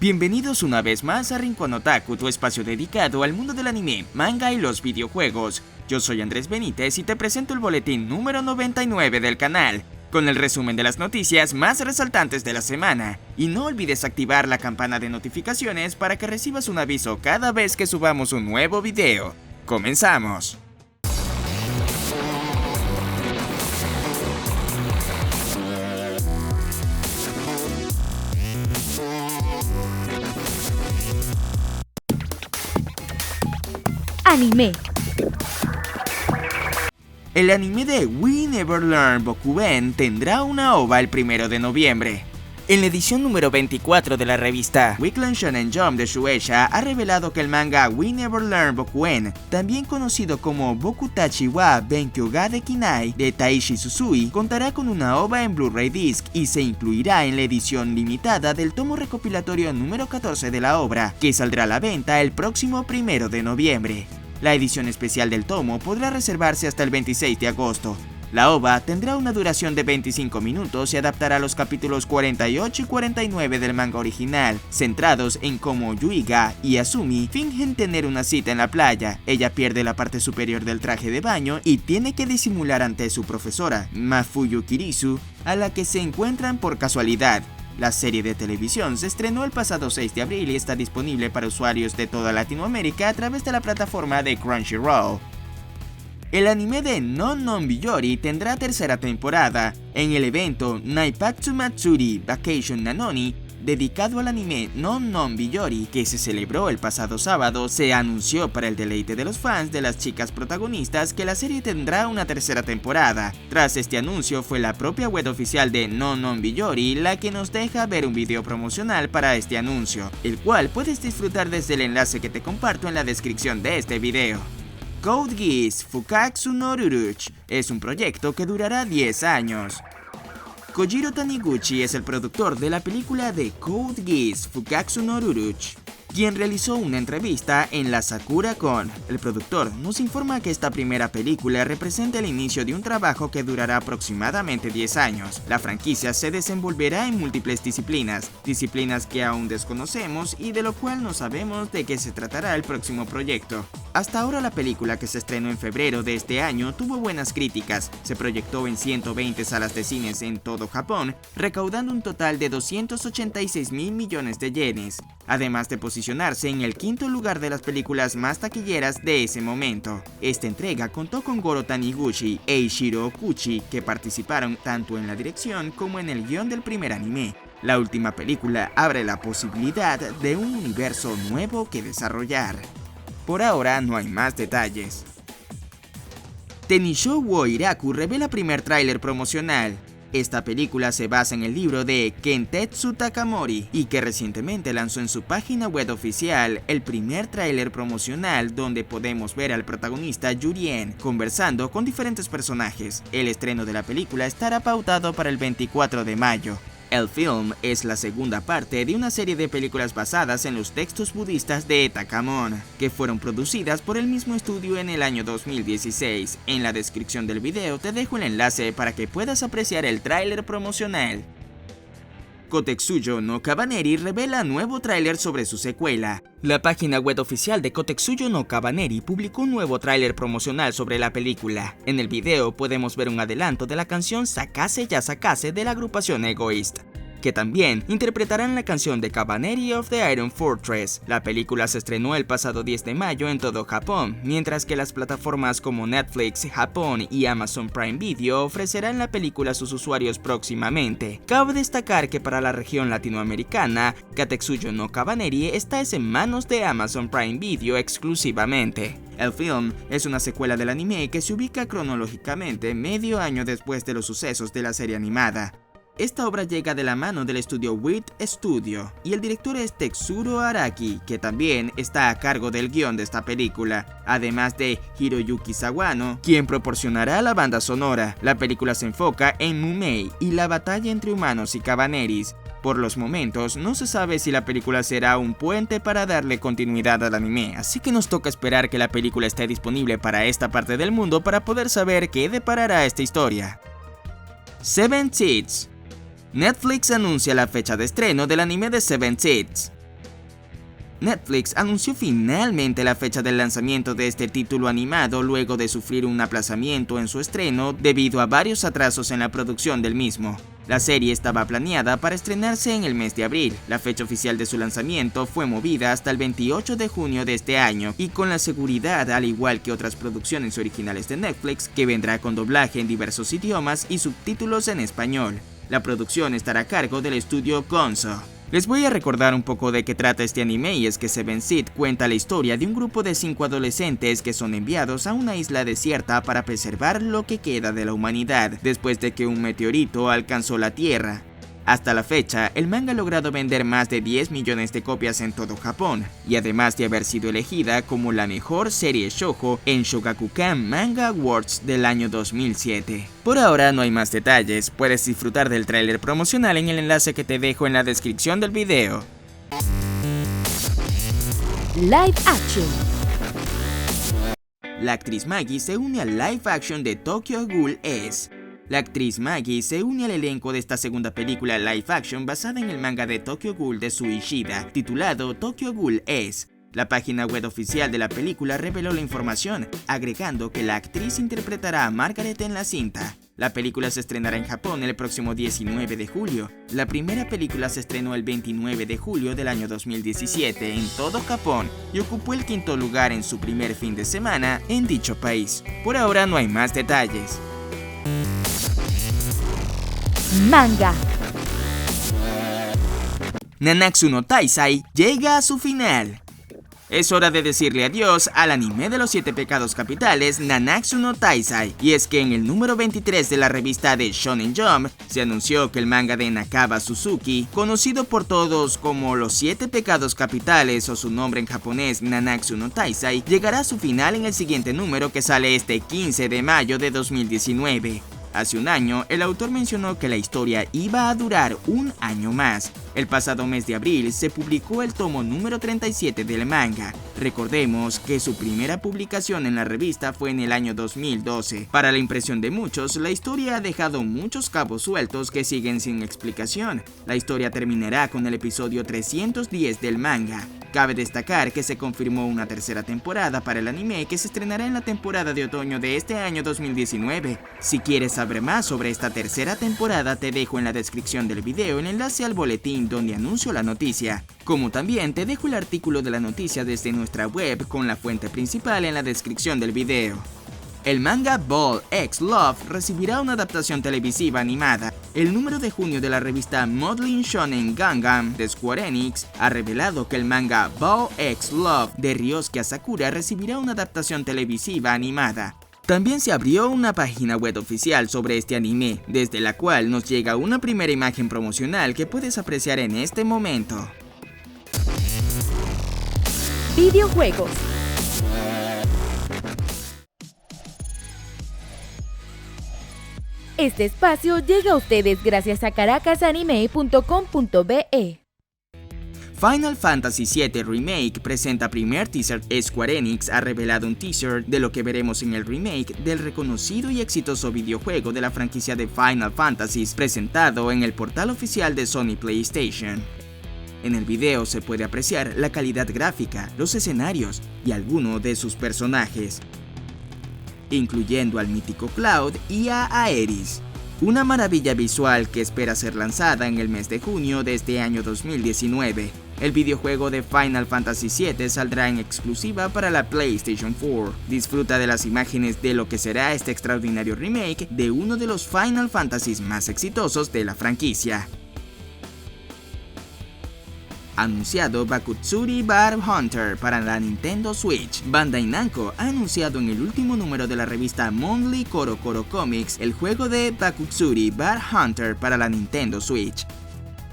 Bienvenidos una vez más a Rincón Otaku, tu espacio dedicado al mundo del anime, manga y los videojuegos. Yo soy Andrés Benítez y te presento el boletín número 99 del canal, con el resumen de las noticias más resaltantes de la semana. Y no olvides activar la campana de notificaciones para que recibas un aviso cada vez que subamos un nuevo video. ¡Comenzamos! Anime. El anime de We Never Learn Bokuen tendrá una OVA el 1 de noviembre. En la edición número 24 de la revista Weekly Shonen Jump de Shueisha ha revelado que el manga We Never Learn Bokuen, también conocido como Bokutachi wa Benkyou ga Dekinai de Taishi Susui, contará con una OVA en Blu-ray Disc y se incluirá en la edición limitada del tomo recopilatorio número 14 de la obra, que saldrá a la venta el próximo 1 de noviembre. La edición especial del tomo podrá reservarse hasta el 26 de agosto. La OVA tendrá una duración de 25 minutos y adaptará los capítulos 48 y 49 del manga original, centrados en cómo Yuiga y Asumi fingen tener una cita en la playa. Ella pierde la parte superior del traje de baño y tiene que disimular ante su profesora, Mafuyu Kirisu, a la que se encuentran por casualidad. La serie de televisión se estrenó el pasado 6 de abril y está disponible para usuarios de toda Latinoamérica a través de la plataforma de Crunchyroll. El anime de Non-Non-Biyori tendrá tercera temporada. En el evento Naipatsu Matsuri Vacation Nanoni, dedicado al anime Non-Non-Biyori, que se celebró el pasado sábado, se anunció para el deleite de los fans de las chicas protagonistas que la serie tendrá una tercera temporada. Tras este anuncio fue la propia web oficial de Non-Non-Biyori la que nos deja ver un video promocional para este anuncio, el cual puedes disfrutar desde el enlace que te comparto en la descripción de este video. Code Geass Fukatsu no Rurouni es un proyecto que durará 10 años. Kojiro Taniguchi es el productor de la película de Code Geass Fukatsu no Rurouni, quien realizó una entrevista en la Sakura Con. El productor nos informa que esta primera película representa el inicio de un trabajo que durará aproximadamente 10 años. La franquicia se desenvolverá en múltiples disciplinas que aún desconocemos y de lo cual no sabemos de qué se tratará el próximo proyecto. Hasta ahora la película, que se estrenó en febrero de este año, tuvo buenas críticas. Se proyectó en 120 salas de cines en todo Japón, recaudando un total de 286.000 millones de yenes, además de posicionarse en el quinto lugar de las películas más taquilleras de ese momento. Esta entrega contó con Goro Taniguchi e Ishiro Okuchi, que participaron tanto en la dirección como en el guión del primer anime. La última película abre la posibilidad de un universo nuevo que desarrollar. Por ahora no hay más detalles. Tenishou wo Iraku revela primer tráiler promocional. Esta película se basa en el libro de Kentetsu Takamori y que recientemente lanzó en su página web oficial el primer tráiler promocional donde podemos ver al protagonista Yurien conversando con diferentes personajes. El estreno de la película estará pautado para el 24 de mayo. El film es la segunda parte de una serie de películas basadas en los textos budistas de Takamon, que fueron producidas por el mismo estudio en el año 2016. En la descripción del video te dejo el enlace para que puedas apreciar el tráiler promocional. Kotetsuyo no Kabaneri revela nuevo tráiler sobre su secuela. La página web oficial de Kotetsuyo no Kabaneri publicó un nuevo tráiler promocional sobre la película. En el video podemos ver un adelanto de la canción Sakase ya Sakase de la agrupación Egoist, que también interpretarán la canción de Kabaneri of the Iron Fortress. La película se estrenó el pasado 10 de mayo en todo Japón, mientras que las plataformas como Netflix Japón y Amazon Prime Video ofrecerán la película a sus usuarios próximamente. Cabe destacar que para la región latinoamericana, Kotetsuyo no Kabaneri está en manos de Amazon Prime Video exclusivamente. El film es una secuela del anime que se ubica cronológicamente medio año después de los sucesos de la serie animada. Esta obra llega de la mano del estudio WIT Studio y el director es Tetsuro Araki, que también está a cargo del guión de esta película, además de Hiroyuki Sawano, quien proporcionará la banda sonora. La película se enfoca en Mumei y la batalla entre humanos y Cabaneris. Por los momentos, no se sabe si la película será un puente para darle continuidad al anime, así que nos toca esperar que la película esté disponible para esta parte del mundo para poder saber qué deparará esta historia. Seven Seeds. Netflix anuncia la fecha de estreno del anime de Seven Seeds. Netflix anunció finalmente la fecha del lanzamiento de este título animado luego de sufrir un aplazamiento en su estreno debido a varios atrasos en la producción del mismo. La serie estaba planeada para estrenarse en el mes de abril. La fecha oficial de su lanzamiento fue movida hasta el 28 de junio de este año y con la seguridad, al igual que otras producciones originales de Netflix, que vendrá con doblaje en diversos idiomas y subtítulos en español. La producción estará a cargo del estudio Gonzo. Les voy a recordar un poco de qué trata este anime, y es que Seven Seed cuenta la historia de un grupo de 5 adolescentes que son enviados a una isla desierta para preservar lo que queda de la humanidad después de que un meteorito alcanzó la Tierra. Hasta la fecha, el manga ha logrado vender más de 10 millones de copias en todo Japón, y además de haber sido elegida como la mejor serie shoujo en Shogakukan Manga Awards del año 2007. Por ahora no hay más detalles, puedes disfrutar del tráiler promocional en el enlace que te dejo en la descripción del video. Live Action. La actriz Magi se une al live action de Tokyo Ghoul S. La actriz Magi se une al elenco de esta segunda película live action basada en el manga de Tokyo Ghoul de Sui Ishida, titulado Tokyo Ghoul S. La página web oficial de la película reveló la información, agregando que la actriz interpretará a Margaret en la cinta. La película se estrenará en Japón el próximo 19 de julio. La primera película se estrenó el 29 de julio del año 2017 en todo Japón y ocupó el quinto lugar en su primer fin de semana en dicho país. Por ahora no hay más detalles. Manga. Nanatsu no Taizai llega a su final. Es hora de decirle adiós al anime de los 7 pecados capitales Nanatsu no Taizai, y es que en el número 23 de la revista de Shonen Jump se anunció que el manga de Nakaba Suzuki, conocido por todos como los 7 pecados capitales o su nombre en japonés Nanatsu no Taizai, llegará a su final en el siguiente número que sale este 15 de mayo de 2019. Hace un año, el autor mencionó que la historia iba a durar un año más. El pasado mes de abril se publicó el tomo número 37 del manga. Recordemos que su primera publicación en la revista fue en el año 2012. Para la impresión de muchos, la historia ha dejado muchos cabos sueltos que siguen sin explicación. La historia terminará con el episodio 310 del manga. Cabe destacar que se confirmó una tercera temporada para el anime que se estrenará en la temporada de otoño de este año 2019. Si quieres saber más sobre esta tercera temporada, te dejo en la descripción del video el enlace al boletín donde anuncio la noticia, como también te dejo el artículo de la noticia desde nuestra web con la fuente principal en la descripción del video. El manga Ball X Love recibirá una adaptación televisiva animada. El número de junio de la revista Modeling Shonen Gangan de Square Enix ha revelado que el manga Ball X Love de Ryosuke Asakura recibirá una adaptación televisiva animada. También se abrió una página web oficial sobre este anime, desde la cual nos llega una primera imagen promocional que puedes apreciar en este momento. Videojuegos. Este espacio llega a ustedes gracias a caracasanime.com.be. Final Fantasy VII Remake presenta primer teaser. Square Enix ha revelado un teaser de lo que veremos en el remake del reconocido y exitoso videojuego de la franquicia de Final Fantasy, presentado en el portal oficial de Sony PlayStation. En el video se puede apreciar la calidad gráfica, los escenarios y algunos de sus personajes, incluyendo al mítico Cloud y a Aeris. Una maravilla visual que espera ser lanzada en el mes de junio de este año 2019. El videojuego de Final Fantasy VII saldrá en exclusiva para la PlayStation 4. Disfruta de las imágenes de lo que será este extraordinario remake de uno de los Final Fantasies más exitosos de la franquicia. Anunciado Bakutsuri Bar Hunter para la Nintendo Switch. Bandai Namco ha anunciado en el último número de la revista Monthly CoroCoro Comics el juego de Bakutsuri Bar Hunter para la Nintendo Switch.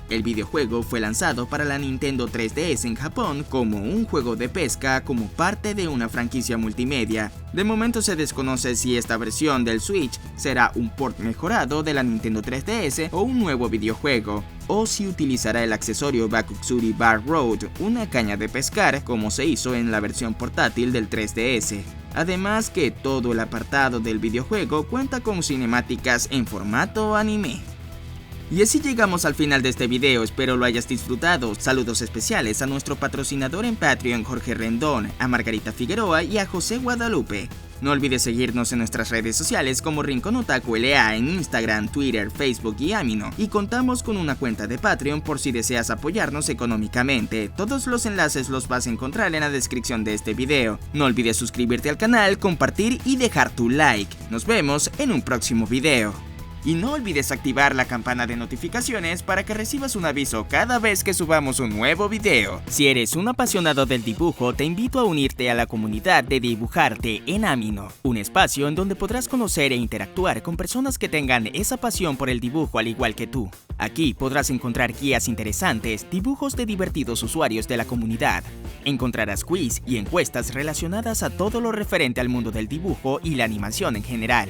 El videojuego fue lanzado para la Nintendo 3DS en Japón como un juego de pesca como parte de una franquicia multimedia. De momento se desconoce si esta versión del Switch será un port mejorado de la Nintendo 3DS o un nuevo videojuego, o si utilizará el accesorio Bakutsuri Bar Road, una caña de pescar como se hizo en la versión portátil del 3DS. Además que todo el apartado del videojuego cuenta con cinemáticas en formato anime. Y así llegamos al final de este video, espero lo hayas disfrutado. Saludos especiales a nuestro patrocinador en Patreon Jorge Rendón, a Margarita Figueroa y a José Guadalupe. No olvides seguirnos en nuestras redes sociales como Rincón Otaku LA en Instagram, Twitter, Facebook y Amino. Y contamos con una cuenta de Patreon por si deseas apoyarnos económicamente. Todos los enlaces los vas a encontrar en la descripción de este video. No olvides suscribirte al canal, compartir y dejar tu like. Nos vemos en un próximo video. Y no olvides activar la campana de notificaciones para que recibas un aviso cada vez que subamos un nuevo video. Si eres un apasionado del dibujo, te invito a unirte a la comunidad de Dibujarte en Amino, un espacio en donde podrás conocer e interactuar con personas que tengan esa pasión por el dibujo al igual que tú. Aquí podrás encontrar guías interesantes, dibujos de divertidos usuarios de la comunidad. Encontrarás quiz y encuestas relacionadas a todo lo referente al mundo del dibujo y la animación en general.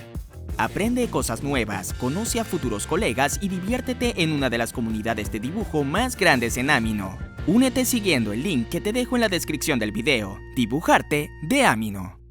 Aprende cosas nuevas, conoce a futuros colegas y diviértete en una de las comunidades de dibujo más grandes en Amino. Únete siguiendo el link que te dejo en la descripción del video. Dibujarte de Amino.